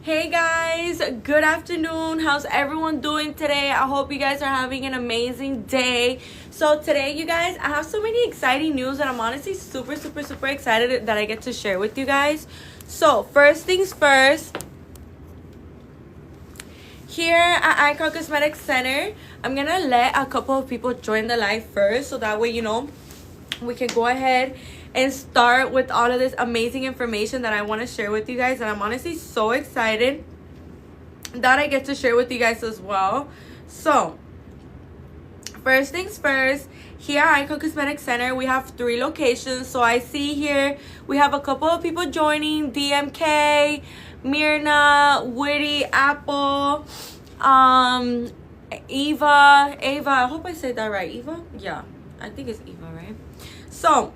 Hey guys, good afternoon. How's everyone doing today? I hope you guys are having an amazing day. So today, you guys, I have so many exciting news that I'm honestly super excited that I get to share with you guys. So first things first, here at Icon Cosmetic Center, I'm gonna let a couple of people join the live first, so that way, we can go ahead and start with all of this amazing information that I want to share with you guys. And I'm honestly so excited that I get to share with you guys as well. So first things first, here at Icon Cosmetic Center, we have 3 locations. So I see here we have a couple of people joining: DMK, Myrna, Witty, Apple, Eva, I hope I said that right. Eva? Yeah, I think it's Eva, right? So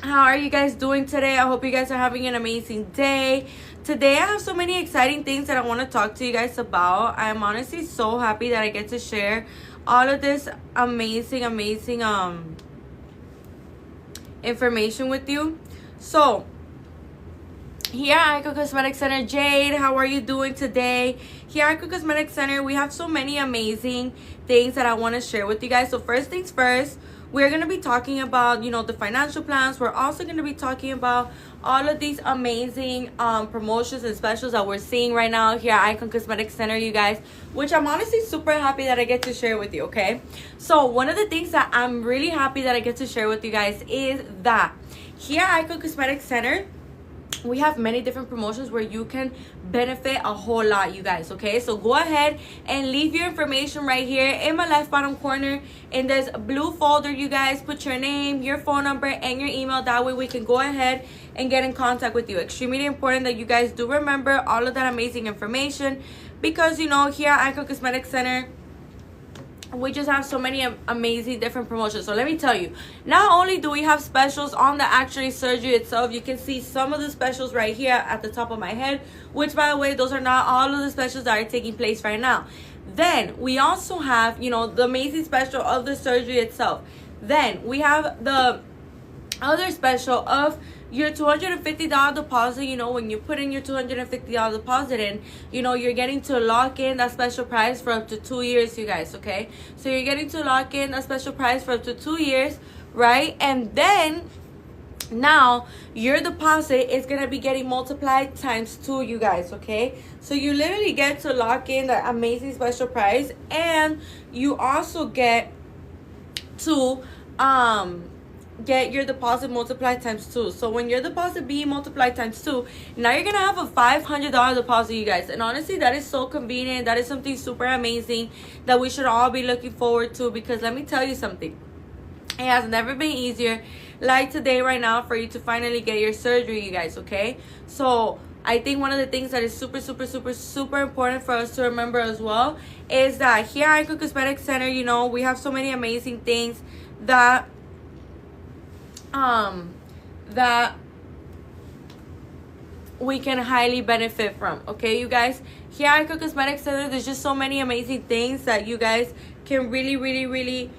how are you guys doing today? I hope you guys are having an amazing day. Today I have so many exciting things that I want to talk to you guys about. I'm honestly so happy that I get to share all of this amazing information with you. So here at Icon Cosmetic Center, Jade, how are you doing today? Here at Icon Cosmetic Center, we have so many amazing things that I want to share with you guys. So first things first, we're going to be talking about, the financial plans. We're also going to be talking about all of these amazing promotions and specials that we're seeing right now here at Icon Cosmetic Center, you guys, which I'm honestly super happy that I get to share with you, okay? So one of the things that I'm really happy that I get to share with you guys is that here at Icon Cosmetic Center, we have many different promotions where you can benefit a whole lot, you guys, okay? So go ahead and leave your information right here in my left bottom corner in this blue folder, you guys. Put your name, your phone number, and your email. That way we can go ahead and get in contact with you. Extremely important that you guys do remember all of that amazing information, because here at Icon Cosmetic Center, we just have so many amazing different promotions. So let me tell you, not only do we have specials on the actual surgery itself, you can see some of the specials right here at the top of my head, which, by the way, those are not all of the specials that are taking place right now. Then we also have, the amazing special of the surgery itself. Then we have the other special of your $250 deposit. When you put in your $250 deposit in, you're getting to lock in that special price for up to 2 years, you guys, okay? So you're getting to lock in a special price for up to 2 years, right? And then now your deposit is gonna be getting multiplied times 2, you guys, okay? So you literally get to lock in that amazing special price, and you also get to get your deposit multiplied times 2. So when your deposit being multiplied times 2, now you're gonna have a $500 deposit, you guys. And honestly, that is so convenient. That is something super amazing that we should all be looking forward to, because let me tell you something, it has never been easier like today right now for you to finally get your surgery, you guys, okay? So I think one of the things that is super important for us to remember as well is that here at Icon Cosmetic Center, we have so many amazing things that we can highly benefit from, okay, you guys? Here at Icon Cosmetic Center, there's just so many amazing things that you guys can really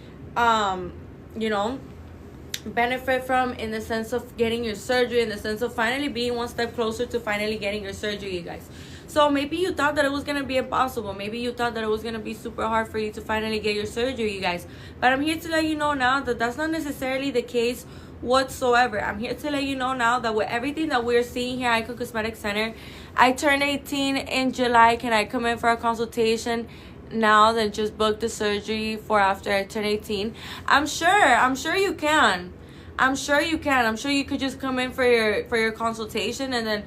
benefit from, in the sense of getting your surgery, in the sense of finally being one step closer to finally getting your surgery, you guys. So maybe you thought that it was gonna be impossible. Maybe you thought that it was gonna be super hard for you to finally get your surgery, you guys. But I'm here to let you know now that that's not necessarily the case whatsoever. I'm here to let you know now that with everything that we're seeing here at Icon Cosmetic Center, I turned 18 in July. Can I come in for a consultation now than just book the surgery for after I turn 18? I'm sure you can. I'm sure you could just come in for your consultation and then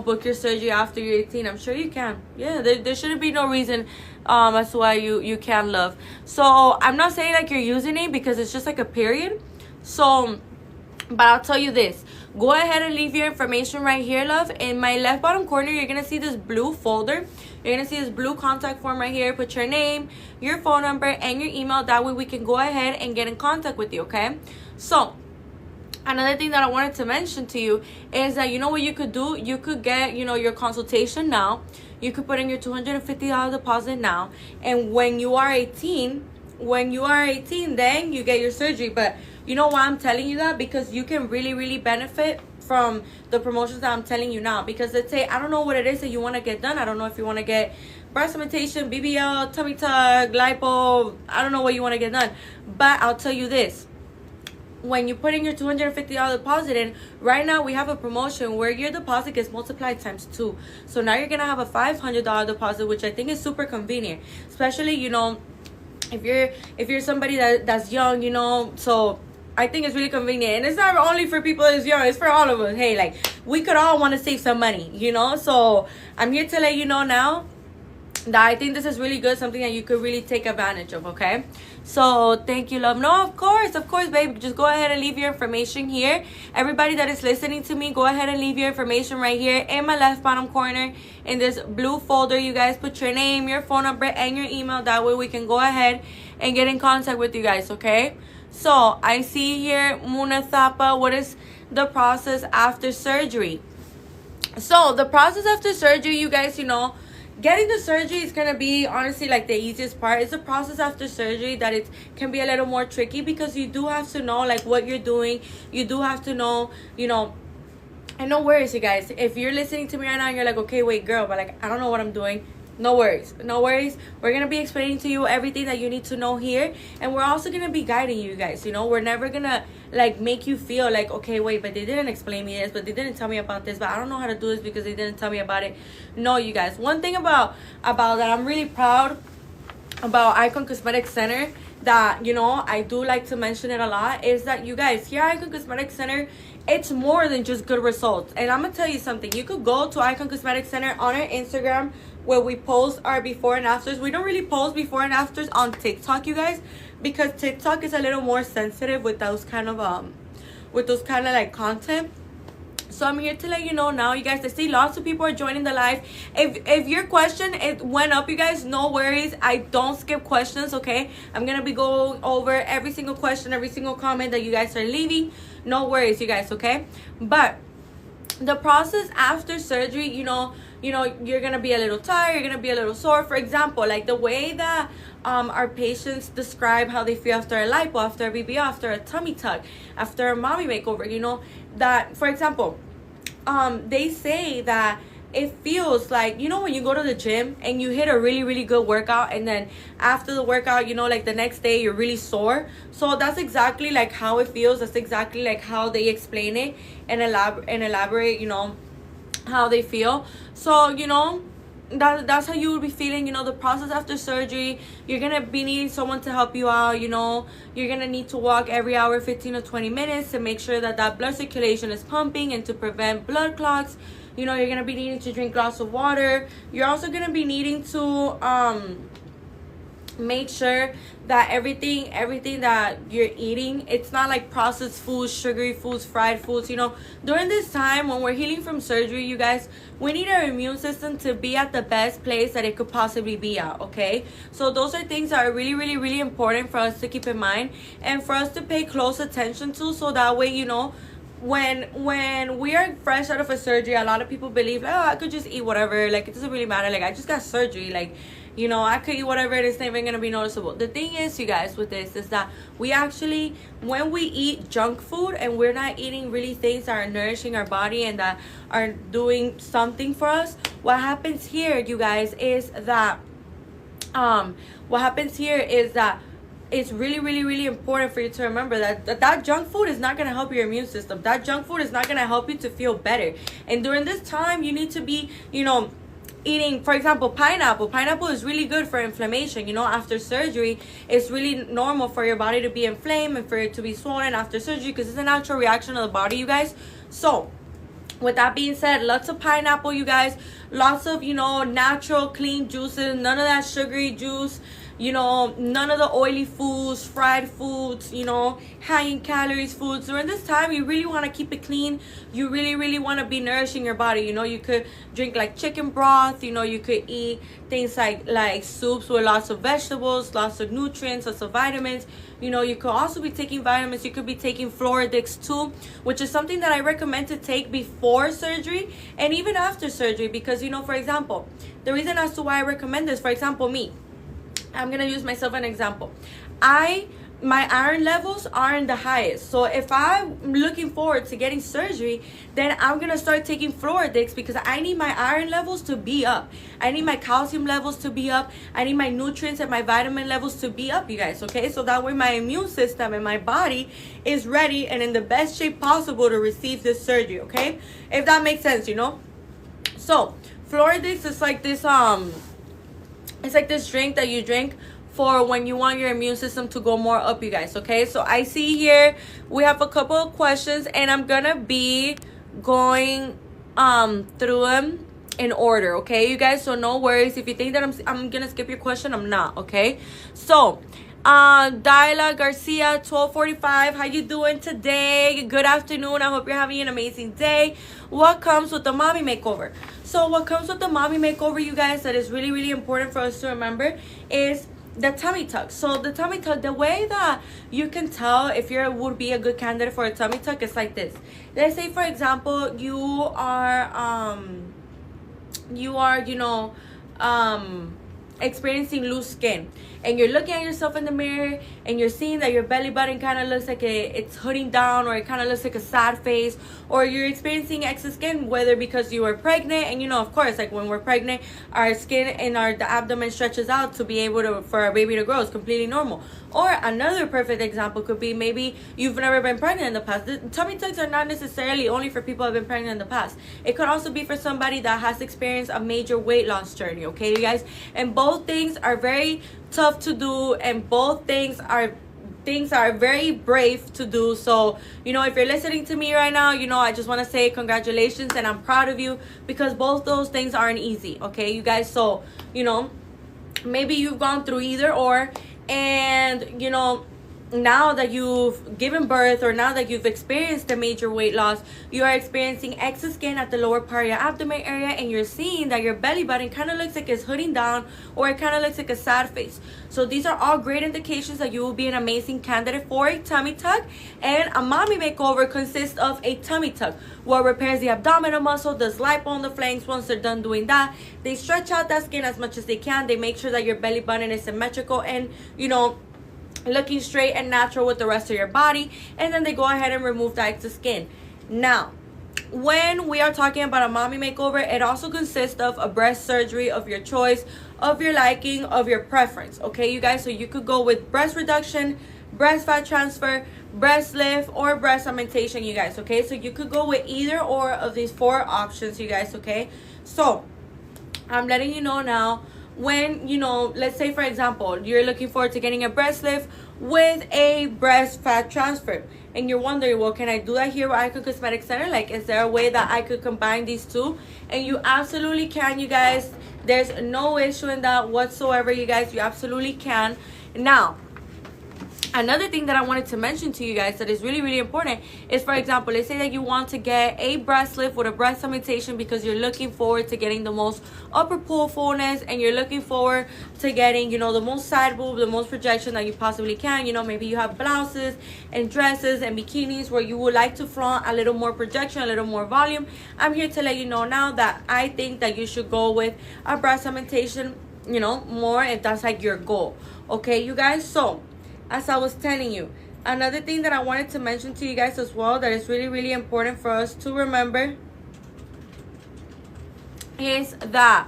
book your surgery after you're 18. I'm sure you can. Yeah, there shouldn't be no reason as to why you can't, love. So I'm not saying like you're using it, because it's just like a period. So but I'll tell you this, go ahead and leave your information right here, love. In my left bottom corner, you're gonna see this blue folder. You're gonna see this blue contact form right here. Put your name, your phone number, and your email. That way we can go ahead and get in contact with you, okay? So another thing that I wanted to mention to you is that what you could do? You could get, your consultation now. You could put in your $250 deposit now. And when you are 18, then you get your surgery. But you know why I'm telling you that? Because you can really benefit from the promotions that I'm telling you now. Because let's say, I don't know what it is that you want to get done. I don't know if you want to get breast augmentation, BBL, tummy tuck, lipo. I don't know what you want to get done. But I'll tell you this. When you put in your $250 deposit in, right now we have a promotion where your deposit gets multiplied times 2. So now you're going to have a $500 deposit, which I think is super convenient. Especially, you know, if you're somebody that's young, you know, so I think it's really convenient. And it's not only for people that's young, it's for all of us. Hey, like, we could all want to save some money, you know? So I'm here to let you know now that I think this is really good, something that you could really take advantage of, okay? So thank you, love. No, of course, babe. Just go ahead and leave your information here. Everybody that is listening to me, go ahead and leave your information right here in my left bottom corner in this blue folder. You guys put your name, your phone number, and your email. That way we can go ahead and get in contact with you guys, okay? So I see here, Muna Thapa, what is the process after surgery? So the process after surgery, you guys, you know, getting the surgery is going to be honestly like the easiest part. It's the process after surgery that it can be a little more tricky, because you do have to know like what you're doing. You do have to know, you know, and no worries, you guys. If you're listening to me right now and you're like, okay, wait, girl, but like, I don't know what I'm doing. No worries. We're going to be explaining to you everything that you need to know here. And we're also going to be guiding you guys. You know, we're never going to like make you feel like, okay, wait, but they didn't explain me this, but they didn't tell me about this, but I don't know how to do this because they didn't tell me about it. No, you guys. One thing about that I'm really proud about Icon Cosmetic Center, that, you know, I do like to mention it a lot, is that you guys, here at Icon Cosmetic Center, it's more than just good results. And I'm going to tell you something. You could go to Icon Cosmetic Center on our Instagram, where we post our before and afters. We don't really post before and afters on TikTok, you guys, because TikTok is a little more sensitive with those kind of like content. So I'm here to let you know now, you guys. I see lots of people are joining the live. If your question it went up, you guys, no worries. I don't skip questions, okay? I'm gonna be going over every single question, every single comment that you guys are leaving. No worries, you guys, okay? But the process after surgery, you know, you're gonna be a little tired, you're gonna be a little sore. For example, like the way that our patients describe how they feel after a lipo, after a BBL, after a tummy tuck, after a mommy makeover, you know, that, for example, they say that it feels like, you know, when you go to the gym and you hit a really, really good workout, and then after the workout, you know, like the next day you're really sore. So that's exactly like how it feels. That's exactly like how they explain it and elaborate, you know, how they feel. So, you know, that's how you will be feeling, you know, the process after surgery. You're gonna be needing someone to help you out, you know. You're gonna need to walk every hour 15 to 20 minutes to make sure that blood circulation is pumping and to prevent blood clots. You know, you're gonna be needing to drink lots of water. You're also gonna be needing to make sure that everything that you're eating, it's not like processed foods, sugary foods, fried foods. You know, during this time when we're healing from surgery, you guys, we need our immune system to be at the best place that it could possibly be at, okay? So those are things that are really, really, really important for us to keep in mind and for us to pay close attention to, so that way, you know, when we are fresh out of a surgery, a lot of people believe, like, oh, I could just eat whatever, like, it doesn't really matter, like, I just got surgery, like, you know, I could eat whatever, it's not even gonna be noticeable. The thing is, you guys, with this is that we actually, when we eat junk food and we're not eating really things that are nourishing our body and that are doing something for us, what happens here, you guys, is that it's really, really, really important for you to remember that junk food is not going to help your immune system. That junk food is not going to help you to feel better. And during this time, you need to be, you know, eating, for example, pineapple. Pineapple is really good for inflammation. You know, after surgery, it's really normal for your body to be inflamed and for it to be swollen after surgery, because it's a natural reaction of the body, you guys. So with that being said, lots of pineapple, you guys. Lots of, you know, natural, clean juices. None of that sugary juice. You know, none of the oily foods, fried foods, you know, high in calories foods. During this time, you really want to keep it clean. You really, really want to be nourishing your body. You know, you could drink like chicken broth. You know, you could eat things like soups with lots of vegetables, lots of nutrients, lots of vitamins. You know, you could also be taking vitamins. You could be taking Floridix too, which is something that I recommend to take before surgery and even after surgery. Because, you know, for example, the reason as to why I recommend this, for example, me, I'm going to use myself as an example. I my iron levels aren't the highest. So if I'm looking forward to getting surgery, then I'm gonna start taking Floridix because I need my iron levels to be up. I need my calcium levels to be up. I need my nutrients and my vitamin levels to be up, you guys, okay? So that way my immune system and my body is ready and in the best shape possible to receive this surgery, okay? If that makes sense, you know? So Floridix is like this, it's like this drink that you drink for when you want your immune system to go more up, you guys, okay? So I see here we have a couple of questions, and I'm gonna be going through them in order, okay, you guys? So no worries if you think that I'm gonna skip your question. I'm not, okay? So Daila Garcia, 1245, how you doing today? Good afternoon. I hope you're having an amazing day. What comes with the mommy makeover? So what comes with the mommy makeover, you guys, that is really, really important for us to remember is the tummy tuck. So the tummy tuck, the way that you can tell if you would be a good candidate for a tummy tuck is like this. Let's say, for example, you are experiencing loose skin, and you're looking at yourself in the mirror and you're seeing that your belly button kind of looks like it's hooding down, or it kind of looks like a sad face, or you're experiencing excess skin, whether because you were pregnant, and you know, of course, like when we're pregnant, our skin in the abdomen stretches out to be able to, for our baby to grow. It's completely normal. Or another perfect example could be maybe you've never been pregnant in the past. The tummy tucks are not necessarily only for people who have been pregnant in the past. It could also be for somebody that has experienced a major weight loss journey, okay, you guys? And both things are very tough to do, and both things are very brave to do. So, you know, if you're listening to me right now, you know, I just want to say congratulations, and I'm proud of you, because both those things aren't easy, okay, you guys? So, you know, maybe you've gone through either or, and, you know, now that you've given birth, or now that you've experienced a major weight loss, you are experiencing excess skin at the lower part of your abdomen area, and you're seeing that your belly button kind of looks like it's hooding down, or it kind of looks like a sad face. So these are all great indications that you will be an amazing candidate for a tummy tuck. And a mommy makeover consists of a tummy tuck, what repairs the abdominal muscle, does lipo on the flanks. Once they're done doing that, they stretch out that skin as much as they can. They make sure that your belly button is symmetrical and, you know, looking straight and natural with the rest of your body, and then they go ahead and remove the excess skin. Now, when we are talking about a mommy makeover, it also consists of a breast surgery of your choice, of your liking, of your preference, okay, you guys? So you could go with breast reduction, breast fat transfer, breast lift, or breast augmentation, you guys, okay? So you could go with either or of these 4 options, you guys, okay? So I'm letting you know now, when, you know, let's say, for example, you're looking forward to getting a breast lift with a breast fat transfer, and you're wondering, well, can I do that here at Icon Cosmetic Center? Like, is there a way that I could combine these two? And you absolutely can, you guys. There's no issue in that whatsoever, you guys. You absolutely can. Now, another thing that I wanted to mention to you guys that is really, really important is, for example, let's say that you want to get a breast lift with a breast augmentation because you're looking forward to getting the most upper pool fullness, and you're looking forward to getting, you know, the most side boob, the most projection that you possibly can. You know, maybe you have blouses and dresses and bikinis where you would like to flaunt a little more projection, a little more volume. I'm here to let you know now that I think that you should go with a breast augmentation, you know, more if that's like your goal, okay, you guys? So as I was telling you, another thing that I wanted to mention to you guys as well that is really, really important for us to remember is that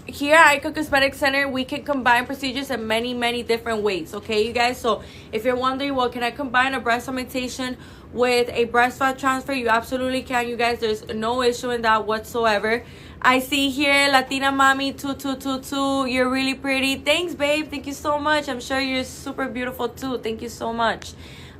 here at Icon Cosmetic Center, we can combine procedures in many, many different ways, okay, you guys? So if you're wondering, well, can I combine a breast augmentation with a breast fat transfer? You absolutely can, you guys. There's no issue in that whatsoever. I see here Latina Mommy 2222. You're really pretty. Thanks, babe. Thank you so much. I'm sure you're super beautiful too. Thank you so much.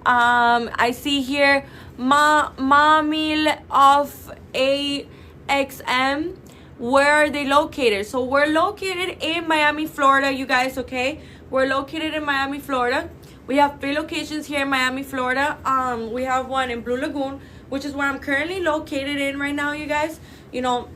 I see here Mommy of AXM. Where are they located? So we're located in Miami, Florida, you guys, okay? We're located in Miami, Florida. We have 3 locations here in Miami, Florida. We have one in Blue Lagoon, which is where I'm currently located in right now, you guys. You know,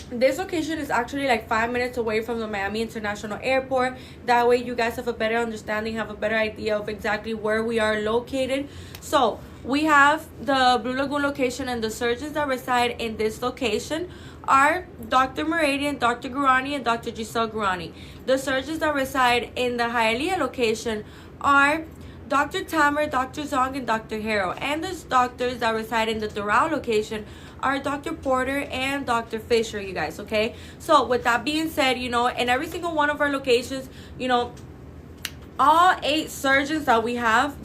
this location is actually like 5 minutes away from the Miami International Airport. That way you guys have a better understanding, have a better idea of exactly where we are located. So we have the Blue Lagoon location, and the surgeons that reside in this location are Dr. Meridian, Dr. Gurani, and Dr. Giselle Gurani. The surgeons that reside in the Hialeah location are Dr. Tamer, Dr. Zong, and Dr. Harrow. And there's doctors that reside in the Doral location are Dr. Porter and Dr. Fisher, you guys, okay? So with that being said, you know, in every single one of our locations, you know, all 8 surgeons that we have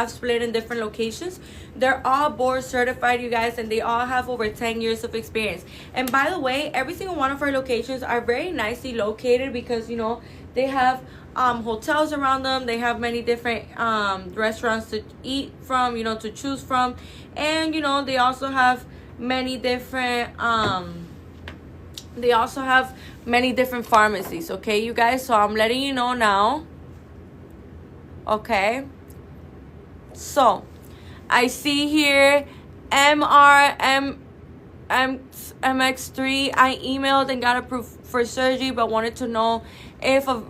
split in different locations, they're all board certified, you guys, and they all have over 10 years of experience. And by the way, every single one of our locations are very nicely located because, you know, they have hotels around them. They have many different restaurants to eat from, you know, to choose from. And, you know, they also have many different pharmacies, okay, you guys? So I'm letting you know now. Okay, so I see here MX3. I emailed and got approved for surgery, but wanted to know if a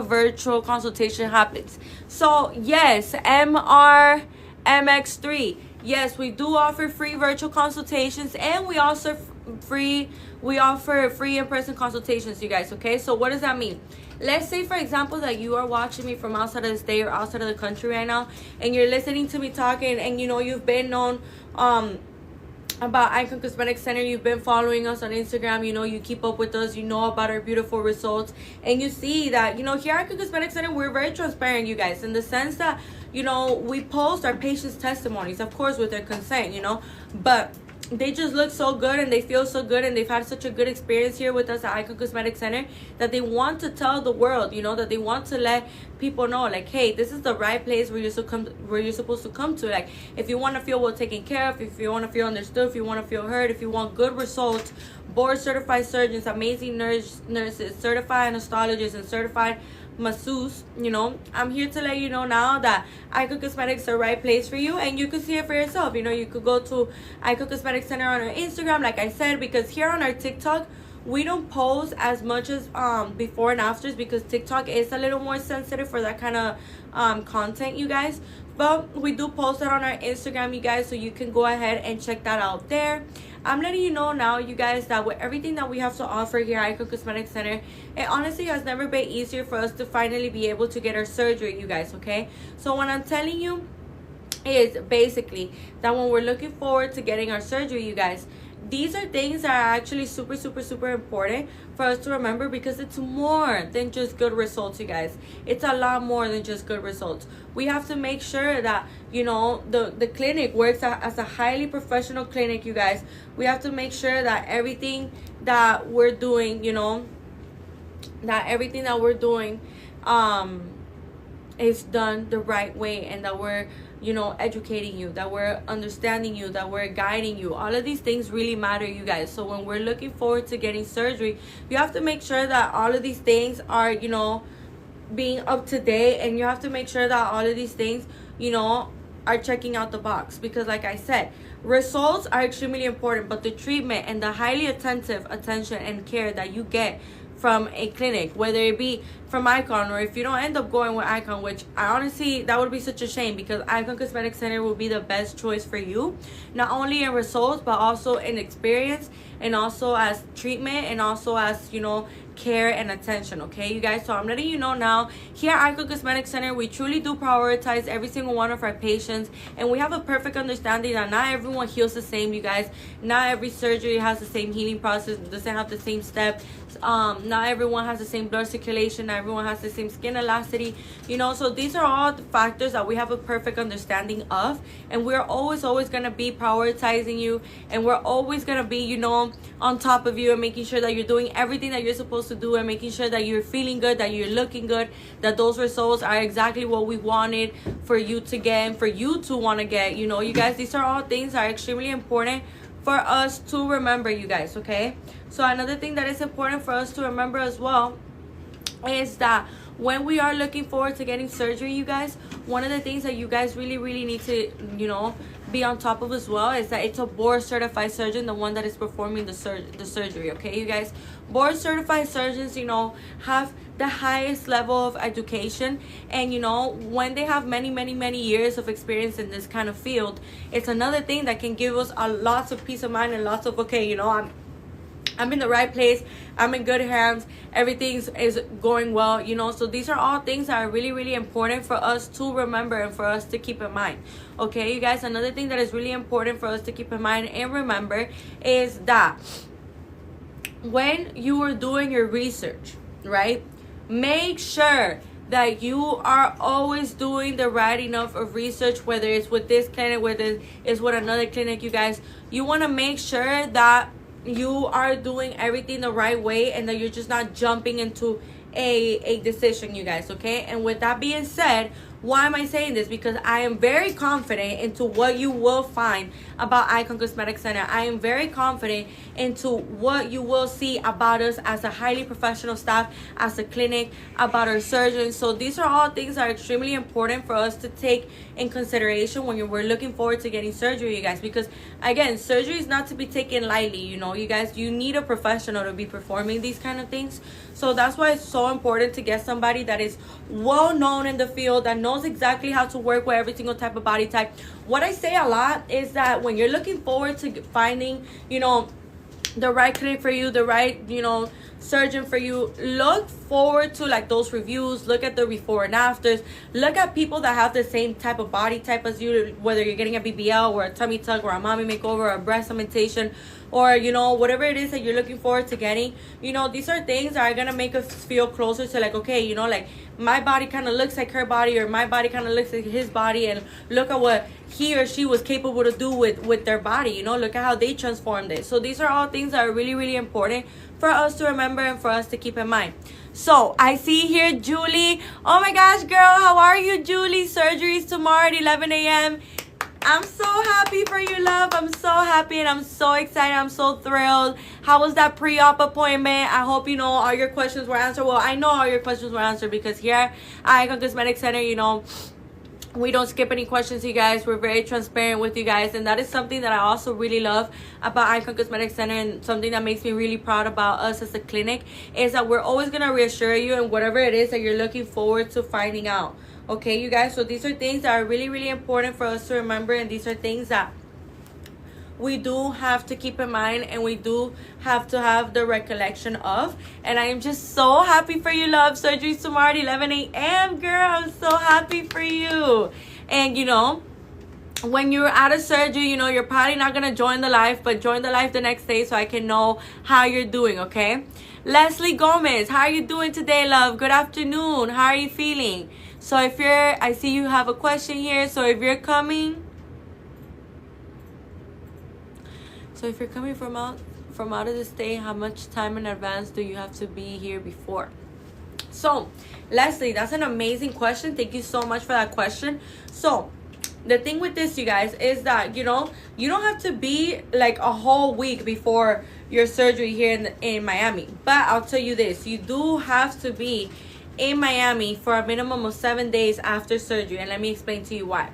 virtual consultation happens. So yes, MX3. Yes, we do offer free virtual consultations, and we offer free in-person consultations, you guys, okay? So what does that mean? Let's say, for example, that you are watching me from outside of the state or outside of the country right now, and you're listening to me talking, and, you know, you've been known about Icon Cosmetic Center. You've been following us on Instagram. You know, you keep up with us. You know about our beautiful results. And you see that, you know, here at Icon Cosmetic Center, we're very transparent, you guys, in the sense that, you know, we post our patients' testimonies, of course, with their consent, you know, but they just look so good and they feel so good and they've had such a good experience here with us at Icon Cosmetic Center that they want to tell the world, you know, that they want to let people know, like, hey, this is the right place where you're supposed to come to. Like, if you want to feel well taken care of, if you want to feel understood, if you want to feel heard, if you want good results, board certified surgeons, amazing nurses, certified anesthesiologists, and certified masseuse, you know, I'm here to let you know now that Icon Cosmetics is the right place for you, and you can see it for yourself. You know, you could go to Icon Cosmetic Center on our Instagram, like I said, because here on our TikTok, we don't post as much as before and afters, because TikTok is a little more sensitive for that kind of content, you guys. But we do post it on our Instagram, you guys, so you can go ahead and check that out there. I'm letting you know now, you guys, that with everything that we have to offer here at Icon Cosmetic Center, it honestly has never been easier for us to finally be able to get our surgery, you guys, okay? So what I'm telling you is basically that when we're looking forward to getting our surgery, you guys, these are things that are actually super, super, super important for us to remember, because it's more than just good results, you guys. It's a lot more than just good results. We have to make sure that, you know, the clinic works as a highly professional clinic, you guys. We have to make sure that everything that we're doing, you know, is done the right way, and that we're, you know, educating you, that we're understanding you, that we're guiding you. All of these things really matter, you guys. So when we're looking forward to getting surgery, you have to make sure that all of these things are, you know, being up to date, and you have to make sure that all of these things, you know, are checking out the box. Because like I said, results are extremely important, but the treatment and the highly attention and care that you get from a clinic, whether it be from Icon, or if you don't end up going with Icon, which I honestly, that would be such a shame, because Icon Cosmetic Center will be the best choice for you, not only in results, but also in experience, and also as treatment, and also as, you know, care and attention, okay, you guys? So I'm letting you know now, here at Icon Cosmetic Center, we truly do prioritize every single one of our patients, and we have a perfect understanding that not everyone heals the same, you guys. Not every surgery has the same healing process, doesn't have the same steps. Not everyone has the same blood circulation, not everyone has the same skin elasticity, you know. So these are all the factors that we have a perfect understanding of, and we're always going to be prioritizing you, and we're always going to be, you know, on top of you, and making sure that you're doing everything that you're supposed to do, and making sure that you're feeling good, that you're looking good, that those results are exactly what we wanted for you to get, and for you to want to get, you know, you guys. These are all things that are extremely important for us to remember, you guys, okay? So another thing that is important for us to remember as well is that when we are looking forward to getting surgery, you guys, one of the things that you guys really need to, you know, be on top of as well is that it's a board certified surgeon, the one that is performing the surgery, okay, you guys? Board certified surgeons, you know, have the highest level of education, and, you know, when they have many years of experience in this kind of field, it's another thing that can give us a lots of peace of mind, and lots of, okay, you know, I'm in the right place. I'm in good hands. Everything is going well, you know. So these are all things that are really, really important for us to remember and for us to keep in mind. Okay, you guys, another thing that is really important for us to keep in mind and remember is that when you are doing your research, right, make sure that you are always doing the right enough of research, whether it's with this clinic, whether it's with another clinic. You guys, you want to make sure that you are doing everything the right way and that you're just not jumping into a decision, you guys. Okay, and with that being said, why am I saying this? Because I am very confident into what you will find about Icon Cosmetic Center. I am very confident into what you will see about us as a highly professional staff, as a clinic, about our surgeons. So these are all things that are extremely important for us to take in consideration when we're looking forward to getting surgery, you guys. Because again, surgery is not to be taken lightly, you know, you guys. You need a professional to be performing these kind of things. So that's why it's so important to get somebody that is well known in the field, that knows exactly how to work with every single type of body type. What I say a lot is that when you're looking forward to finding, you know, the right clinic for you, the right, you know, surgeon for you, look forward to like those reviews. Look at the before and afters. Look at people that have the same type of body type as you, whether you're getting a BBL or a tummy tuck or a mommy makeover or a breast augmentation, or, you know, whatever it is that you're looking forward to getting. You know, these are things that are gonna make us feel closer to like, okay, you know, like my body kind of looks like her body, or my body kind of looks like his body, and look at what he or she was capable to do with their body. You know, look at how they transformed it. So these are all things that are really, really important for us to remember and for us to keep in mind. So I see here Julie. Oh my gosh, girl, how are you, Julie? Surgery's tomorrow at 11 a.m. I'm so happy for you, love. I'm so happy and I'm so excited. I'm so thrilled. How was that pre-op appointment? I hope, you know, all your questions were answered. Well, I know all your questions were answered because here at Icon Cosmetic Center, you know, we don't skip any questions, you guys. We're very transparent with you guys, and that is something that I also really love about Icon Cosmetic Center, and something that makes me really proud about us as a clinic is that we're always gonna reassure you in whatever it is that you're looking forward to finding out. Okay, you guys, so these are things that are really, really important for us to remember, and these are things that we do have to keep in mind, and we do have to have the recollection of. And I am just so happy for you, love. Surgery's tomorrow at 11 a.m. Girl, I'm so happy for you. And you know, when you're out of surgery, you know, you're probably not gonna join the live, but join the live the next day so I can know how you're doing. Okay, Leslie Gomez, how are you doing today, love? Good afternoon. How are you feeling? So if you're, I see you have a question here. So if you're coming from out of the state, how much time in advance do you have to be here before? So Leslie, that's an amazing question. Thank you so much for that question. So the thing with this, you guys, is that, you know, you don't have to be like a whole week before your surgery here in Miami. But I'll tell you this, you do have to be in Miami for a minimum of 7 days after surgery. And let me explain to you why.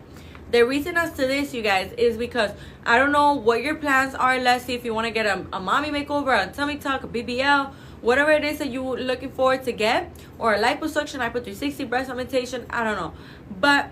The reason as to this, you guys, is because I don't know what your plans are. Let's see if you want to get a mommy makeover, a tummy tuck, a BBL, whatever it is that you're looking forward to get, or a liposuction, Lipo 360, breast augmentation, I don't know. But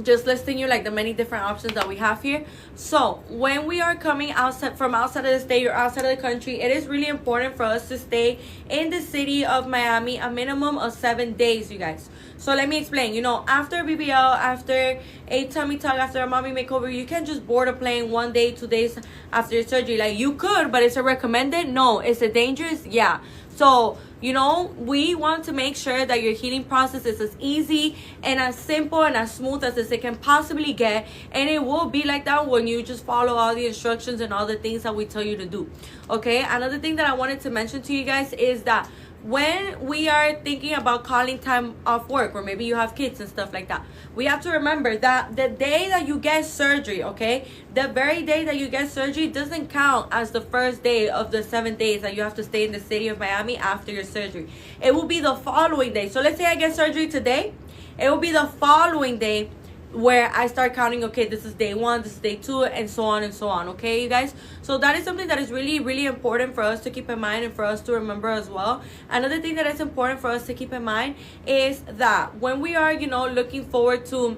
just listing you like the many different options that we have here. So when we are coming outside of the state or outside of the country, it is really important for us to stay in the city of Miami a minimum of 7 days, you guys. So let me explain. You know, after BBL, after a tummy tuck, after a mommy makeover, you can just board a plane 1 day, 2 days after your surgery. Like, you could, but is it recommended? No. Is it dangerous? Yeah. So, you know, we want to make sure that your healing process is as easy and as simple and as smooth as it can possibly get. And it will be like that when you just follow all the instructions and all the things that we tell you to do. Okay, another thing that I wanted to mention to you guys is that when we are thinking about calling time off work, or maybe you have kids and stuff like that, we have to remember that the day that you get surgery, okay, the very day that you get surgery doesn't count as the first day of the 7 days that you have to stay in the city of Miami after your surgery. It will be the following day. So let's say I get surgery today, it will be the following day where I start counting, okay, this is day 1, this is day 2, and so on, okay, you guys? So that is something that is really, really important for us to keep in mind and for us to remember as well. Another thing that is important for us to keep in mind is that when we are, you know, looking forward to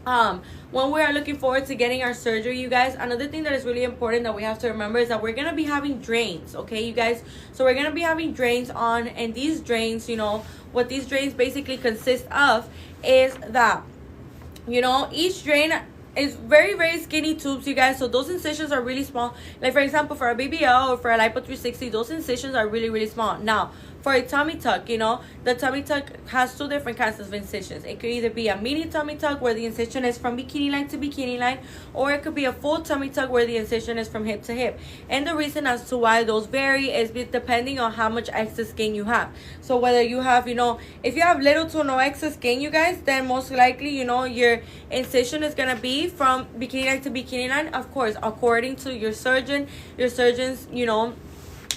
when we are looking forward to getting our surgery, you guys, another thing that is really important that we have to remember is that we're gonna be having drains, okay, you guys. So we're gonna be having drains on, and these drains, you know, what these drains basically consist of is that, you know, each drain is very, very skinny tubes, you guys. So those incisions are really small. Like, for example, for a BBL or for a Lipo 360, those incisions are really, really small. Now, for a tummy tuck, you know, the tummy tuck has two different kinds of incisions. It could either be a mini tummy tuck where the incision is from bikini line to bikini line, or it could be a full tummy tuck where the incision is from hip to hip. And the reason as to why those vary is depending on how much excess skin you have. So whether you have, you know, if you have little to no excess skin, you guys, then most likely, you know, your incision is gonna be from bikini line to bikini line, of course, according to your surgeon's, you know,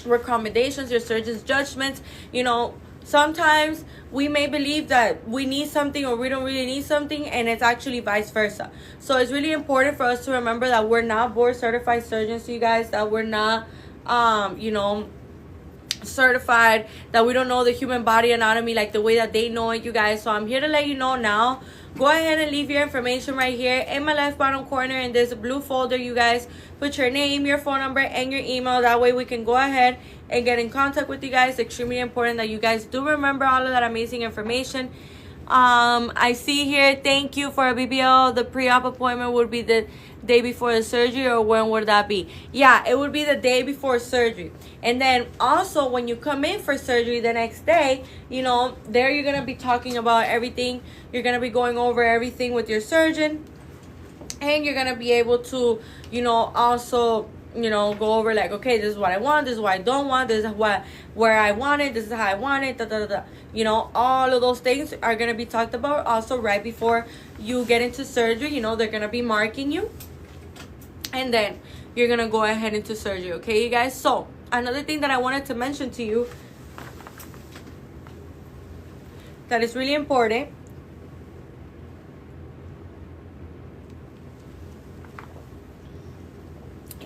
recommendations, your surgeon's judgments. You know, sometimes we may believe that we need something or we don't really need something, and it's actually vice versa. So it's really important for us to remember that we're not board certified surgeons, you guys, that we're not you know, certified, that we don't know the human body anatomy like the way that they know it, you guys. So I'm here to let you know now. Go ahead and leave your information right here in my left bottom corner in this blue folder, you guys. Put your name, your phone number, and your email. That way we can go ahead and get in contact with you guys. Extremely important that you guys do remember all of that amazing information. I see here, thank you for a BBL. The pre-op appointment would be the day before the surgery, or when would that be? Yeah, it would be the day before surgery. And then also when you come in for surgery the next day, you know, there you're gonna be talking about everything. You're gonna be going over everything with your surgeon, and you're gonna be able to, you know, also, you know, go over like, okay, this is what I want, this is what I don't want, this is where I want it, this is how I want it, da, da, da, da. You know, all of those things are going to be talked about also right before you get into surgery. You know, they're going to be marking you, and then you're going to go ahead into surgery, okay, you guys? So another thing that I wanted to mention to you that is really important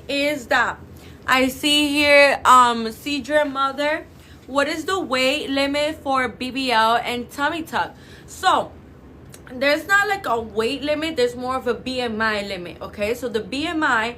is that I see here, Cedra Mother, what is the weight limit for BBL and tummy tuck? So there's not like a weight limit, there's more of a BMI limit, okay? So the BMI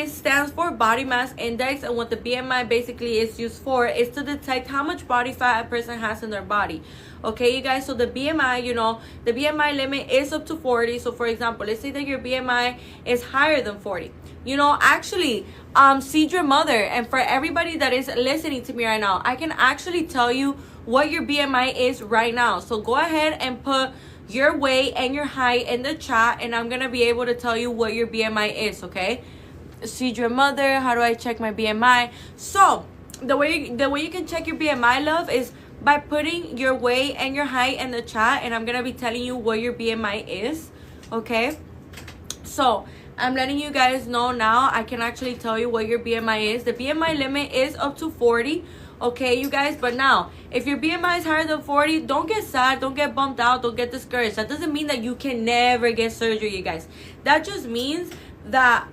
stands for body mass index, and what the BMI basically is used for is to detect how much body fat a person has in their body. Okay, you guys, so the BMI, you know, the BMI limit is up to 40. So for example, let's say that your BMI is higher than 40. You know, actually, Cedra Mother, and for everybody that is listening to me right now, I can actually tell you what your BMI is right now. So go ahead and put your weight and your height in the chat, and I'm gonna be able to tell you what your BMI is, okay? Cedra Mother, how do I check my BMI? So the way you can check your BMI, love, is by putting your weight and your height in the chat, and I'm gonna be telling you what your BMI is, okay? So I'm letting you guys know now. I can actually tell you what your BMI is. The BMI limit is up to 40, okay, you guys? But now, if your BMI is higher than 40, don't get sad, don't get bummed out, don't get discouraged. That doesn't mean that you can never get surgery, you guys. That just means that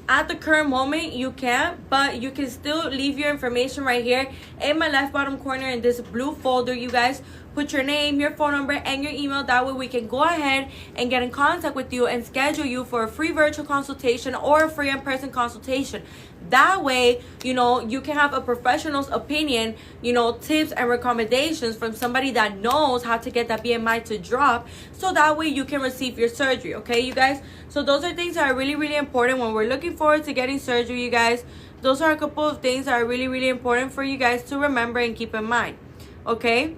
at the current moment you can't, but you can still leave your information right here in my left bottom corner in this blue folder, you guys. Put your name, your phone number, and your email. That way we can go ahead and get in contact with you and schedule you for a free virtual consultation or a free in-person consultation. That way, you know, you can have a professional's opinion, you know, tips and recommendations from somebody that knows how to get that BMI to drop, so that way you can receive your surgery, okay, you guys? So those are things that are really, really important when we're looking forward to getting surgery, you guys. Those are a couple of things that are really, really important for you guys to remember and keep in mind, okay?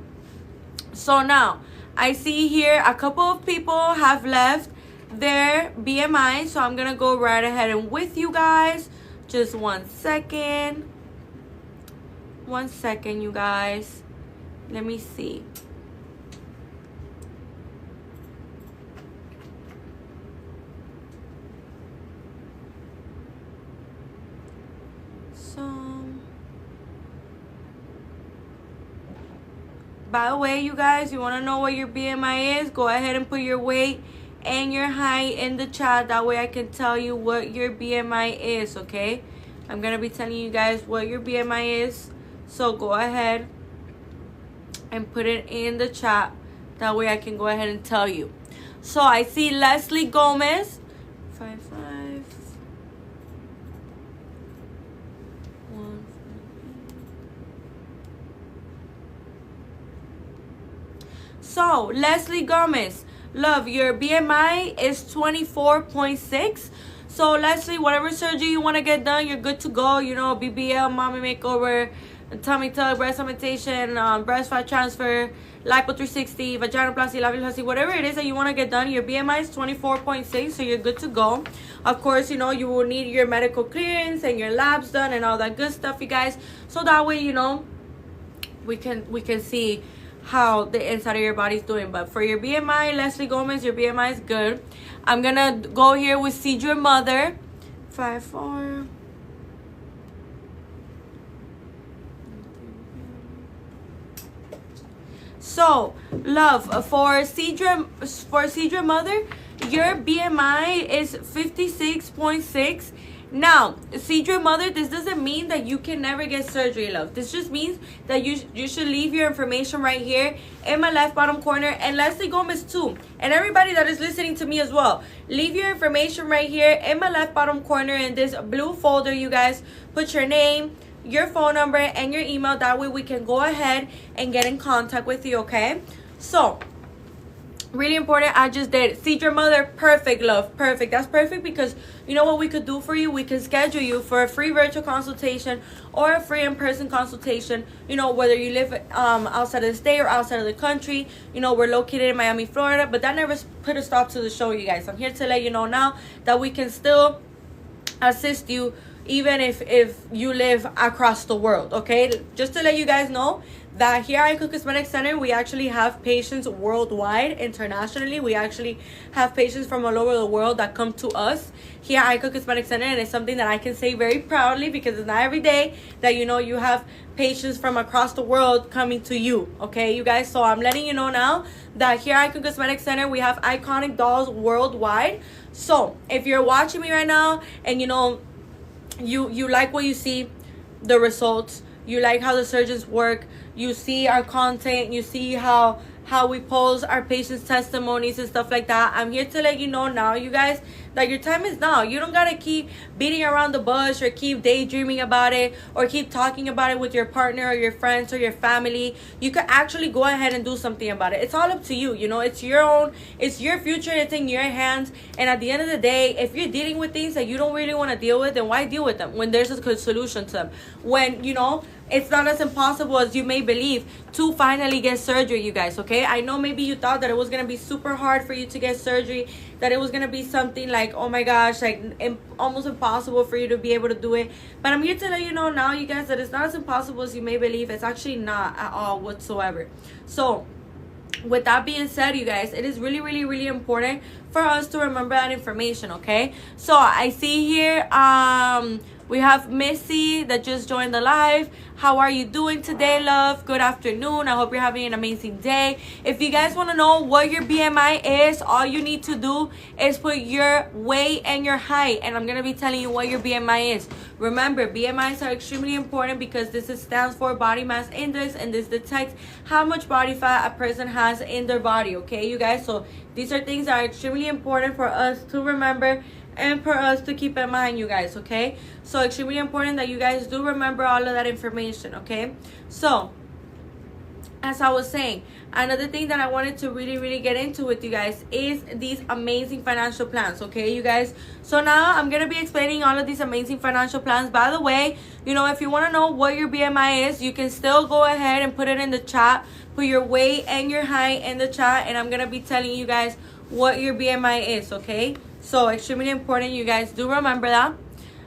So now, I see here a couple of people have left their BMI, so I'm going to go right ahead and with you guys. Just 1 second. 1 second, you guys. Let me see. By the way, you guys, you want to know what your BMI is? Go ahead and put your weight and your height in the chat. That way I can tell you what your BMI is, okay? I'm going to be telling you guys what your BMI is. So go ahead and put it in the chat. That way I can go ahead and tell you. So I see Leslie Gomez. 5'5". So Leslie Gomez, love, your BMI is 24.6. So Leslie, whatever surgery you want to get done, you're good to go. You know, BBL, mommy makeover, tummy tuck, breast augmentation, breast fat transfer, Lipo 360, vaginoplasty, labiaplasty, whatever it is that you want to get done, your BMI is 24.6, so you're good to go. Of course, you know, you will need your medical clearance and your labs done and all that good stuff, you guys. So that way, you know, we can see how the inside of your body's doing. But for your BMI, Leslie Gomez, your BMI is good. I'm gonna go here with Cedra Mother, 5'4". So, love, for Cedra Mother, your BMI is 56.6. Now, Cedra Mother, this doesn't mean that you can never get surgery, love. This just means that you should leave your information right here in my left bottom corner. And Leslie Gomez too. And everybody that is listening to me as well. Leave your information right here in my left bottom corner in this blue folder, you guys. Put your name, your phone number, and your email. That way we can go ahead and get in contact with you, okay? So, really important, I just did Cedra Mother. Perfect, love, perfect. That's perfect, because you know what we could do for you? We can schedule you for a free virtual consultation or a free in-person consultation, you know, whether you live outside of the state or outside of the country. You know, we're located in Miami, Florida, but that never put a stop to the show, you guys. I'm here to let you know now that we can still assist you even if you live across the world, okay? Just to let you guys know that here at Icon Cosmetic Center, we actually have patients worldwide, internationally. We actually have patients from all over the world that come to us here at Icon Cosmetic Center, and it's something that I can say very proudly, because it's not every day that, you know, you have patients from across the world coming to you, okay, you guys? So I'm letting you know now that here at Icon Cosmetic Center, we have iconic dolls worldwide. So if you're watching me right now and, you know, you like what you see, the results, you like how the surgeons work, you see our content, you see how we post our patients' testimonies and stuff like that, I'm here to let you know now, you guys, that your time is now. You don't gotta keep beating around the bush or keep daydreaming about it or keep talking about it with your partner or your friends or your family. You can actually go ahead and do something about it. It's all up to you, you know. It's your own, it's your future, it's in your hands. And at the end of the day, if you're dealing with things that you don't really want to deal with, then why deal with them when there's a good solution to them? When, you know, it's not as impossible as you may believe to finally get surgery, you guys, okay? I know maybe you thought that it was going to be super hard for you to get surgery, that it was going to be something like, oh my gosh, like almost impossible for you to be able to do it. But I'm here to let you know now, you guys, that it's not as impossible as you may believe. It's actually not at all whatsoever. So, with that being said, you guys, it is really, really, really important for us to remember that information, okay? So, I see here, we have Missy that just joined the live. How are you doing today, love? Good afternoon. I hope you're having an amazing day. If you guys want to know what your BMI is, all you need to do is put your weight and your height. And I'm going to be telling you what your BMI is. Remember, BMIs are extremely important because this stands for body mass index, and this detects how much body fat a person has in their body, okay, you guys? So these are things that are extremely important for us to remember and for us to keep in mind, you guys, okay? So extremely important that you guys do remember all of that information, okay? So, as I was saying, another thing that I wanted to really, really get into with you guys is these amazing financial plans, okay, you guys? So now I'm going to be explaining all of these amazing financial plans. By the way, you know, if you want to know what your BMI is, you can still go ahead and put it in the chat. Put your weight and your height in the chat, and I'm going to be telling you guys what your BMI is, okay? So extremely important, you guys do remember that.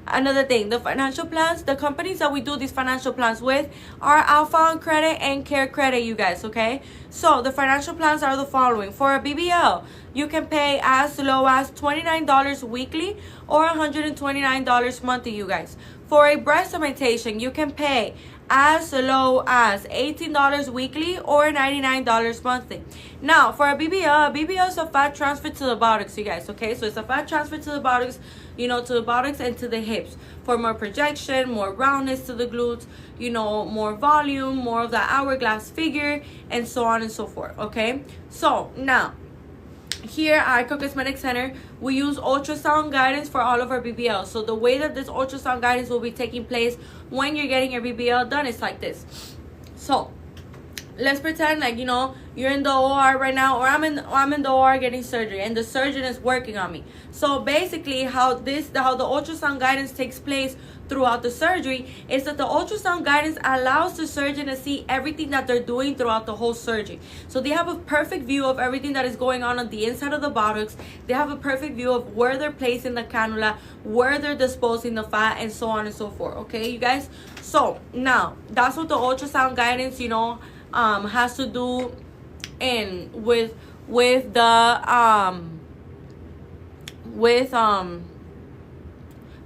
Another thing, the financial plans, the companies that we do these financial plans with are Alpha on Credit and Care Credit, you guys, okay? So the financial plans are the following. For a BBL, you can pay as low as $29 weekly or $129 monthly, you guys. For a breast augmentation, you can pay as low as $18 weekly or $99 monthly. Now, for a BBL is a fat transfer to the buttocks, you guys, okay? So it's a fat transfer to the buttocks, you know, to the buttocks and to the hips for more projection, more roundness to the glutes, you know, more volume, more of the hourglass figure, and so on and so forth, okay? So, now, here at Icon Cosmetic Center, we use ultrasound guidance for all of our BBLs. So the way that this ultrasound guidance will be taking place when you're getting your BBL done is like this. So let's pretend like, you know, you're in the OR right now, or I'm in the OR getting surgery, and the surgeon is working on me. So basically how the ultrasound guidance takes place throughout the surgery is that the ultrasound guidance allows the surgeon to see everything that they're doing throughout the whole surgery. So they have a perfect view of everything that is going on the inside of the buttocks. They have a perfect view of where they're placing the cannula, where they're disposing the fat, and so on and so forth. Okay, you guys? So now that's what the ultrasound guidance, you know, has to do with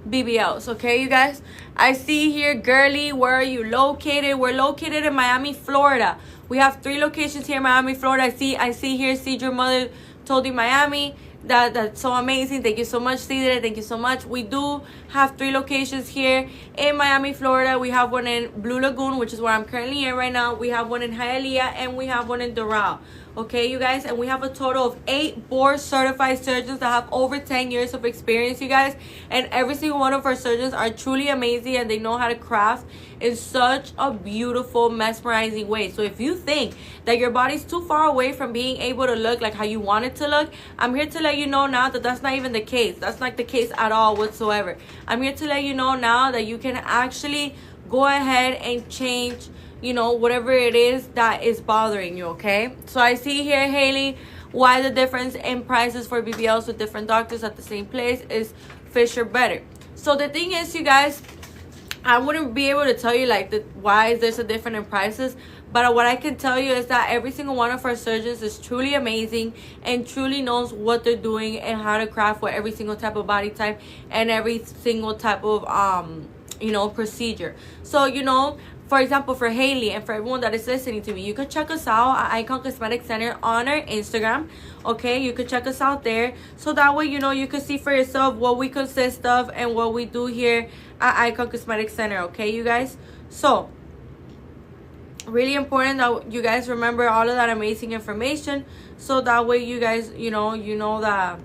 BBLs. Okay, you guys? I see here, girly, where are you located? We're located in Miami, Florida. We have 3 locations here in Miami, Florida. I see here, Cedar Mother told you Miami. That's so amazing. Thank you so much, Cedar. Thank you so much. We do have 3 locations here in Miami, Florida. We have one in Blue Lagoon, which is where I'm currently in right now. We have one in Hialeah, and we have one in Doral. Okay, you guys? And we have a total of 8 board certified surgeons that have over 10 years of experience, you guys. And every single one of our surgeons are truly amazing, and they know how to craft in such a beautiful, mesmerizing way. So if you think that your body's too far away from being able to look like how you want it to look, I'm here to let you know now that that's not even the case. That's not the case at all whatsoever. I'm here to let you know now that you can actually go ahead and change, you know, whatever it is that is bothering you. Okay, so I see here, Haley, why the difference in prices for BBLs with different doctors at the same place is Fisher better. So the thing is, you guys, I wouldn't be able to tell you like why there's a difference in prices, but what I can tell you is that every single one of our surgeons is truly amazing and truly knows what they're doing and how to craft for every single type of body type and every single type of you know, procedure. So, you know, for example, for Haley and for everyone that is listening to me, you can check us out at Icon Cosmetic Center on our Instagram. Okay, you can check us out there, so that way, you know, you can see for yourself what we consist of and what we do here at Icon Cosmetic Center. Okay, you guys? So really important that you guys remember all of that amazing information, so that way you guys, you know that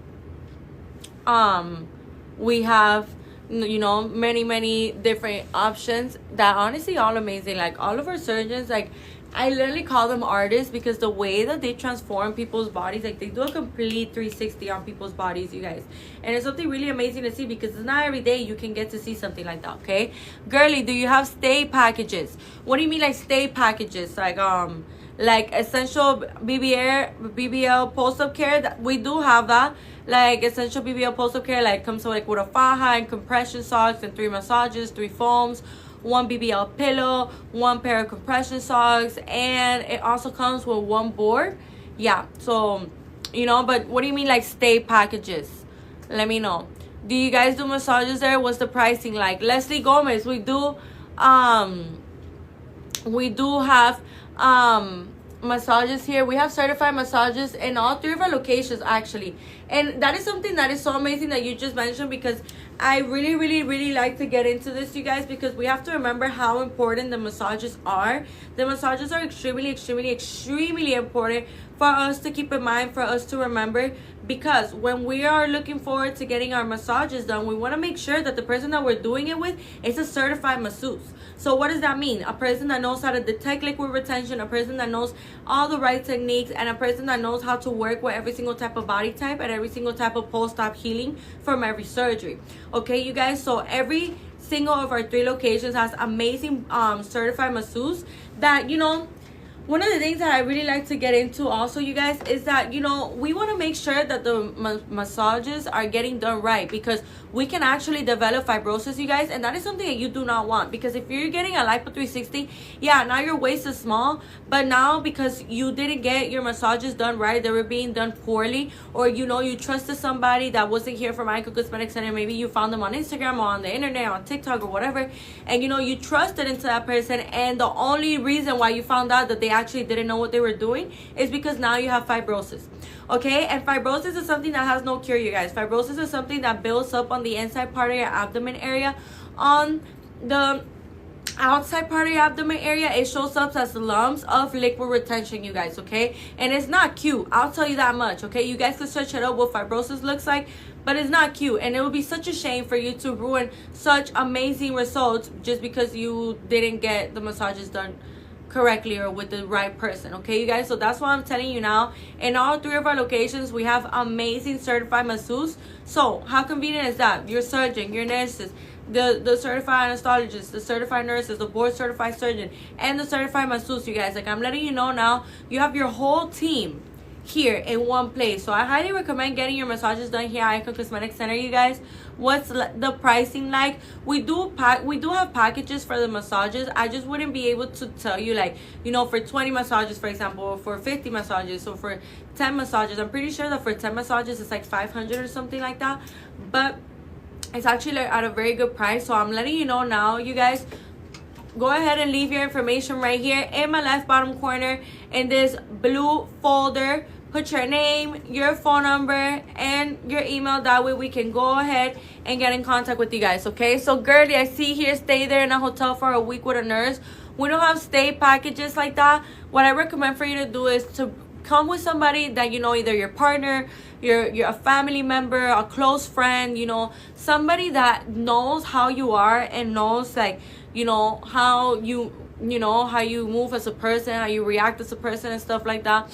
we have, you know, many different options that honestly all amazing. Like all of our surgeons, like I literally call them artists, because the way that they transform people's bodies, like they do a complete 360 on people's bodies, you guys. And it's something really amazing to see, because it's not every day you can get to see something like that. Okay, girly, do you have stay packages? What do you mean like stay packages? Like essential BBL post-op care? That we do have that. Like essential BBL post-op care, like comes like with a faja and compression socks and 3 massages, 3 foams, 1 BBL pillow, 1 pair of compression socks, and it also comes with 1 board. Yeah, so, you know, but what do you mean like stay packages? Let me know. Do you guys do massages there? What's the pricing like? Leslie Gomez, we do have massages here. We have certified massages in all 3 of our locations, actually. And that is something that is so amazing that you just mentioned, because I really like to get into this, you guys, because we have to remember how important the massages are. The massages are extremely important for us to keep in mind, for us to remember, because when we are looking forward to getting our massages done, we want to make sure that the person that we're doing it with is a certified masseuse. So what does that mean? A person that knows how to detect liquid retention, a person that knows all the right techniques, and a person that knows how to work with every single type of body type and every single type of post-op healing from every surgery. Okay, you guys? So every single of our 3 locations has amazing certified masseuse that, you know, one of the things that I really like to get into also, you guys, is that, you know, we want to make sure that the massages are getting done right, because we can actually develop fibrosis, you guys, and that is something that you do not want. Because if you're getting a Lipo 360, yeah, now your waist is small, but now because you didn't get your massages done right, they were being done poorly, or, you know, you trusted somebody that wasn't here from Icon Cosmetic Center, maybe you found them on Instagram or on the internet, on TikTok or whatever, and, you know, you trusted into that person, and the only reason why you found out that they actually didn't know what they were doing is because now you have fibrosis. Okay, and fibrosis is something that has no cure, you guys. Fibrosis is something that builds up on the inside part of your abdomen area, on the outside part of your abdomen area, it shows up as lumps of liquid retention, you guys, okay? And it's not cute, I'll tell you that much, okay? You guys can search it up what fibrosis looks like, but it's not cute. And it would be such a shame for you to ruin such amazing results just because you didn't get the massages done correctly or with the right person, okay, you guys? So that's why I'm telling you now. In all 3 of our locations, we have amazing certified masseuses. So how convenient is that? Your surgeon, your nurses, the certified anesthesiologist, the certified nurses, the board certified surgeon, and the certified masseuse, you guys. Like, I'm letting you know now, you have your whole team here in one place. So I highly recommend getting your massages done here at Icon Cosmetic Center, you guys. What's the pricing like? We do have packages for the massages. I just wouldn't be able to tell you, like, you know, for 20 massages, for example, or for 50 massages, or for 10 massages. I'm pretty sure that for 10 massages it's like 500 or something like that, but it's actually like at a very good price. So I'm letting you know now, you guys. Go ahead and leave your information right here in my left bottom corner in this blue folder. Put your name, your phone number, and your email. That way we can go ahead and get in contact with you guys, okay? So, girlie, I see here, stay there in a hotel for a week with a nurse. We don't have stay packages like that. What I recommend for you to do is to come with somebody that, you know, either your partner, you're a family member, a close friend, you know, somebody that knows how you are and knows, like, you know, how you move as a person, how you react as a person and stuff like that.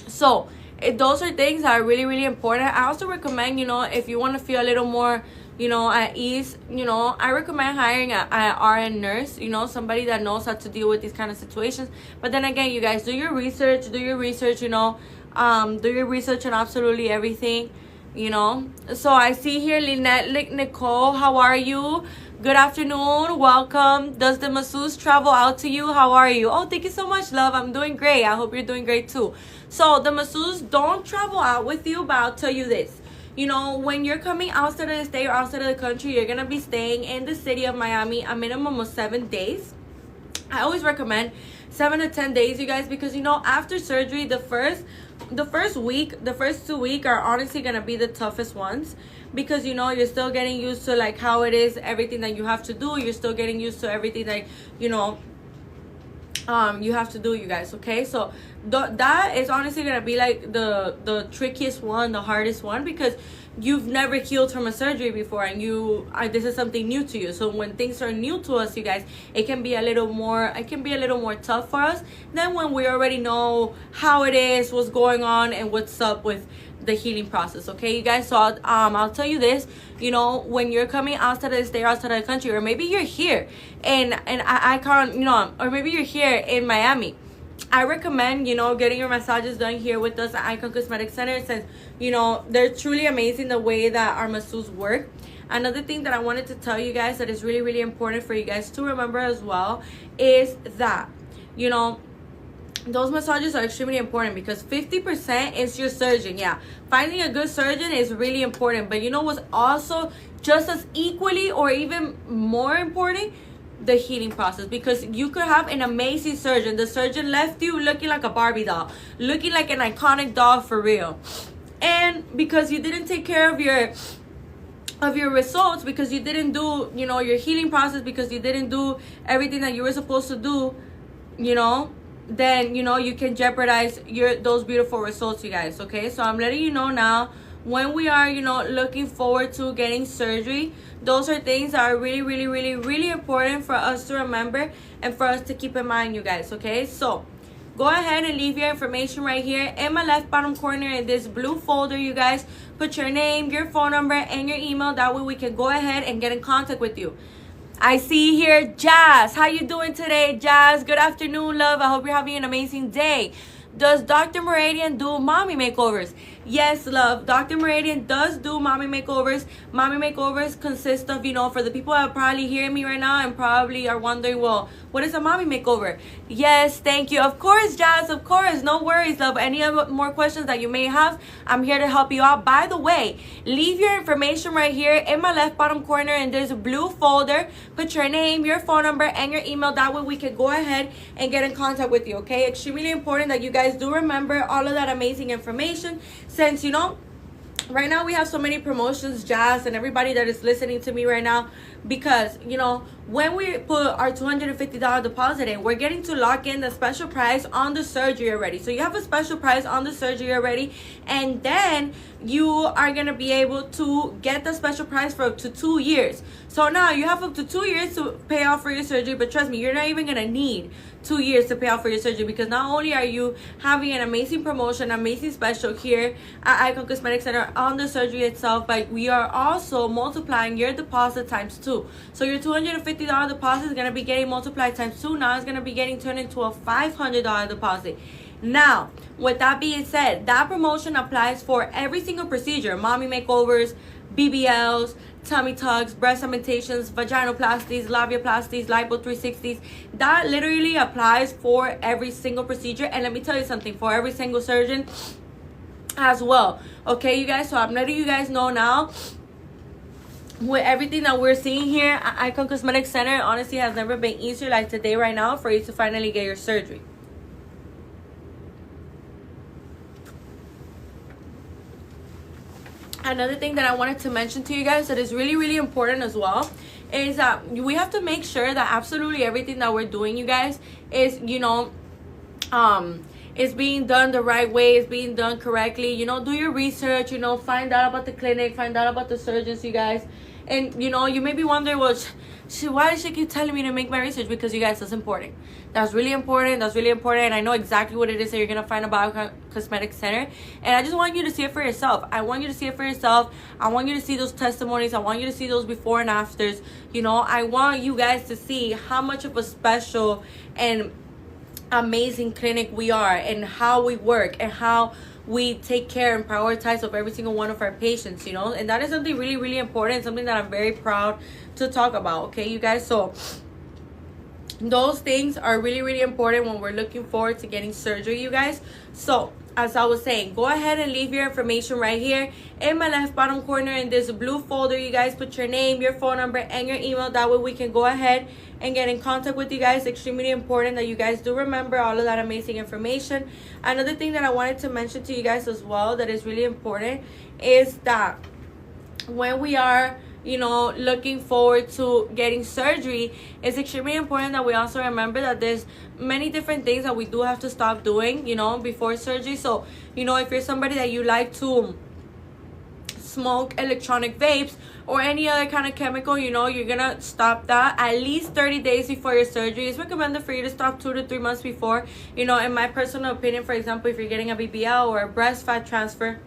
So those are things that are really, really important. I also recommend, you know, if you want to feel a little more, you know, at ease, you know, I recommend hiring a RN nurse, you know, somebody that knows how to deal with these kind of situations. But then again, you guys, do your research, you know, do your research on absolutely everything, you know. So I see here, Lynette Nicole, how are you? Good afternoon, welcome. Does the masseuse travel out to you? How are you? Oh, thank you so much, love. I'm doing great. I hope you're doing great too. So the masseuse don't travel out with you, but I'll tell you this. You know, when you're coming outside of the state or outside of the country, you're going to be staying in the city of Miami a minimum of 7 days. I always recommend 7 to 10 days, you guys, because, you know, after surgery, the first 2 weeks are honestly going to be the toughest ones. Because, you know, you're still getting used to, like, how it is, everything that you have to do. You're still getting used to everything that, you know, you have to do, you guys, okay? So that is honestly gonna be like the trickiest one, the hardest one, because you've never healed from a surgery before, and this is something new to you. So when things are new to us, you guys, it can be a little more tough for us than when we already know how it is, what's going on, and what's up with the healing process, okay, you guys? So I'll tell you this, you know, when you're coming outside of the state, outside of the country, or maybe you're here and I can't, you know, or maybe you're here in Miami, I recommend, you know, getting your massages done here with us at Icon Cosmetic Center, since, you know, they're truly amazing the way that our masseuses work. Another thing that I wanted to tell you guys that is really, really important for you guys to remember as well is that, you know, those massages are extremely important, because 50% is your surgeon. Yeah, finding a good surgeon is really important, but you know what's also just as equally or even more important? The healing process. Because you could have an amazing surgeon, the surgeon left you looking like a Barbie doll, looking like an iconic doll for real, and because you didn't take care of your results, because you didn't do, you know, your healing process, because you didn't do everything that you were supposed to do, you know, then, you know, you can jeopardize those beautiful results, you guys, okay? So I'm letting you know now, when we are, you know, looking forward to getting surgery, those are things that are really, really, really, really important for us to remember and for us to keep in mind, you guys, okay? So go ahead and leave your information right here in my left bottom corner in this blue folder, you guys. Put your name, your phone number, and your email. That way we can go ahead and get in contact with you. I see here Jazz. How you doing today, Jazz? Good afternoon, love. I hope you're having an amazing day. Does Dr. Meridian do mommy makeovers? Yes, love. Dr. Meridian does do mommy makeovers. Mommy makeovers consist of, you know, for the people that are probably hearing me right now and probably are wondering, well, what is a mommy makeover? Yes, thank you. Of course, Jazz, of course. No worries, love. Any more questions that you may have, I'm here to help you out. By the way, leave your information right here in my left bottom corner in this blue folder. Put your name, your phone number, and your email. That way we can go ahead and get in contact with you, okay? Extremely important that you guys do remember all of that amazing information, since, you know, right now we have so many promotions, Jazz, and everybody that is listening to me right now, because, you know, when we put our $250 deposit in, we're getting to lock in the special price on the surgery already. So you have a special price on the surgery already, and then you are going to be able to get the special price for up to 2 years. So now you have up to 2 years to pay off for your surgery, but trust me, you're not even going to need 2 years to pay off for your surgery, because not only are you having an amazing promotion, amazing special here at Icon Cosmetic Center on the surgery itself, but we are also multiplying your deposit times 2. So your $250 deposit is going to be getting multiplied times 2. Now it's going to be getting turned into a $500 deposit. Now, with that being said, that promotion applies for every single procedure: mommy makeovers, BBLs, tummy tucks, breast augmentations, vaginoplasties, labiaplasties, lipo 360s. That literally applies for every single procedure. And let me tell you something, for every single surgeon as well. Okay, you guys, so I'm letting you guys know now, with everything that we're seeing here at Icon Cosmetic Center, honestly has never been easier like today right now for you to finally get your surgery. Another thing that I wanted to mention to you guys that is really, really important as well is that we have to make sure that absolutely everything that we're doing, you guys, is, is being done the right way, is being done correctly. Do your research, find out about the clinic, find out about the surgeons, you guys. And, you may be wondering, well, why does she keep telling me to make my research? Because, you guys, that's important. That's really important. That's really important. And I know exactly what it is that you're going to find about Cosmetic Center. And I just want you to see it for yourself. I want you to see it for yourself. I want you to see those testimonies. I want you to see those before and afters. I want you guys to see how much of a special and amazing clinic we are, and how we work, and how we take care and prioritize of every single one of our patients, and that is something really, really important, something that I'm very proud to talk about. Okay, you guys, so those things are really, really important when we're looking forward to getting surgery, you guys. So as I was saying, go ahead and leave your information right here in my left bottom corner in this blue folder. You guys put your name, your phone number, and your email. That way we can go ahead and get in contact with you guys. Extremely important that you guys do remember all of that amazing information. Another thing that I wanted to mention to you guys as well that is really important is that when we are looking forward to getting surgery, it's extremely important that we also remember that there's many different things that we do have to stop doing before surgery. So if you're somebody that you like to smoke electronic vapes or any other kind of chemical, you're gonna stop that at least 30 days before your surgery. It's recommended for you to stop 2 to 3 months before. In my personal opinion, for example, if you're getting a BBL or a breast fat transfer,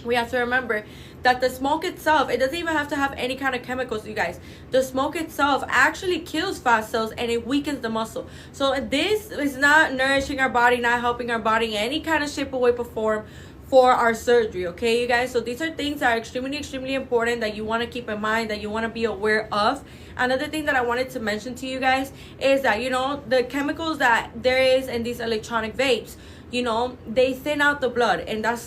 we have to remember that the smoke itself, it doesn't even have to have any kind of chemicals, you guys. The smoke itself actually kills fat cells and it weakens the muscle. So this is not nourishing our body, not helping our body in any kind of shape or way or form for our surgery. Okay, you guys, so these are things that are extremely, extremely important that you want to keep in mind, that you want to be aware of. Another thing that I wanted to mention to you guys is that the chemicals that there is in these electronic vapes, they thin out the blood, and that's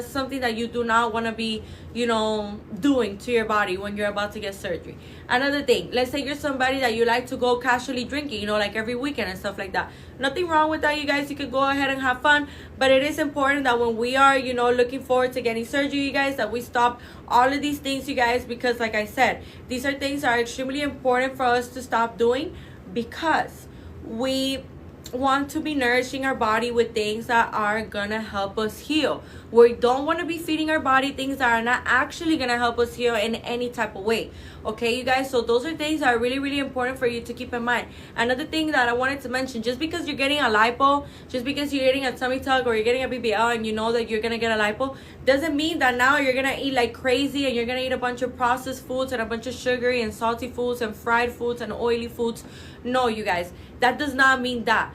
something that you do not want to be doing to your body when you're about to get surgery. Another thing, let's say you're somebody that you like to go casually drinking, like every weekend and stuff like that. Nothing wrong with that, you guys. You could go ahead and have fun, but it is important that when we are looking forward to getting surgery, you guys, that we stop all of these things, you guys, because like I said, these are things that are extremely important for us to stop doing, because we want to be nourishing our body with things that are gonna help us heal. We don't want to be feeding our body things that are not actually gonna help us heal in any type of way. Okay, you guys, so those are things that are really, really important for you to keep in mind. Another thing that I wanted to mention, just because you're getting a lipo, just because you're getting a tummy tuck or you're getting a BBL and you know that you're gonna get a lipo, doesn't mean that now you're gonna eat like crazy and you're gonna eat a bunch of processed foods and a bunch of sugary and salty foods and fried foods and oily foods. No, you guys, that does not mean that.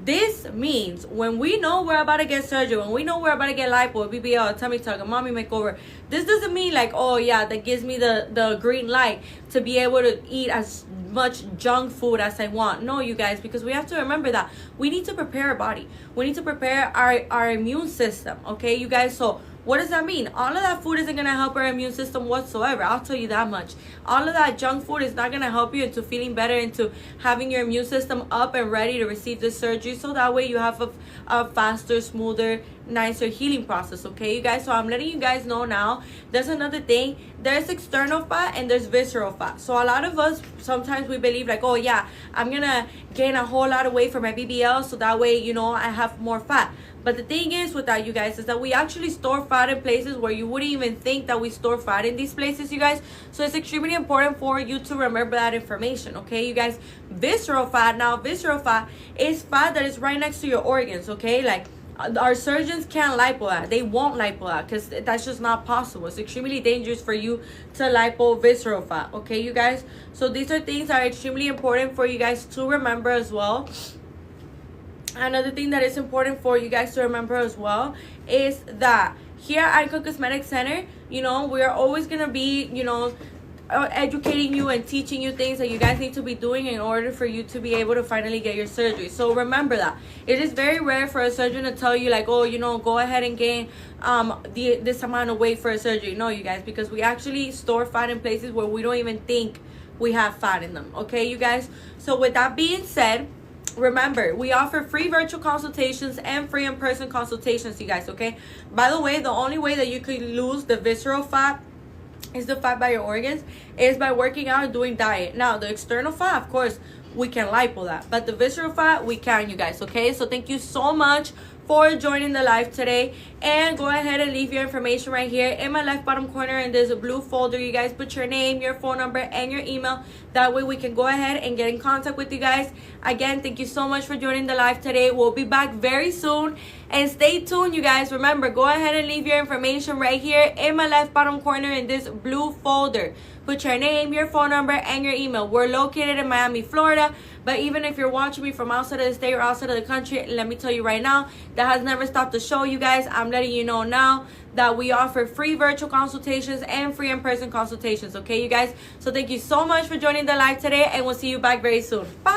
This means when we know we're about to get surgery, when we know we're about to get lipo, a BBL, a tummy tuck, a mommy makeover, this doesn't mean like, oh yeah, that gives me the green light to be able to eat as much junk food as I want. No, you guys, because we have to remember that we need to prepare our body. We need to prepare our immune system, okay, you guys? So What does that mean? All of that food isn't going to help our immune system whatsoever. I'll tell you that much. All of that junk food is not going to help you into feeling better, into having your immune system up and ready to receive the surgery. So that way you have a faster, smoother, nicer healing process, okay, you guys? So I'm letting you guys know now. There's another thing. There's external fat and there's visceral fat. So a lot of us, sometimes we believe like, oh yeah, I'm going to gain a whole lot of weight for my BBL so that way, you know, I have more fat. But the thing is with that, you guys, is that we actually store fat in places where you wouldn't even think that we store fat in these places, you guys. So it's extremely important for you to remember that information, okay, you guys? Visceral fat is fat that is right next to your organs, okay? Like, our surgeons can't lipo that. They won't lipo that because that's just not possible. It's extremely dangerous for you to lipo visceral fat, okay, you guys? So these are things that are extremely important for you guys to remember as well. Another thing that is important for you guys to remember as well is that here at Icon Cosmetic Center, you know, we're always going to be, you know, educating you and teaching you things that you guys need to be doing in order for you to be able to finally get your surgery. So remember that it is very rare for a surgeon to tell you like, oh, you know, go ahead and gain this amount of weight for a surgery. No, you guys, because we actually store fat in places where we don't even think we have fat in them, okay, you guys? So with that being said, remember, we offer free virtual consultations and free in-person consultations, you guys, okay? By the way, the only way that you could lose the visceral fat is the fat by your organs is by working out and doing diet. Now, the external fat, of course, we can lipo that. But the visceral fat, we can, you guys, okay? So thank you so much for joining the live today. And go ahead and leave your information right here in my left bottom corner in this blue folder. You guys put your name, your phone number, and your email. That way we can go ahead and get in contact with you guys. Again, thank you so much for joining the live today. We'll be back very soon. And stay tuned, you guys. Remember, go ahead and leave your information right here in my left bottom corner in this blue folder. Put your name, your phone number, and your email. We're located in Miami, Florida. But even if you're watching me from outside of the state or outside of the country, let me tell you right now, that has never stopped the show, you guys. I'm letting you know now that we offer free virtual consultations and free in-person consultations, okay, you guys? So thank you so much for joining the live today, and we'll see you back very soon. Bye.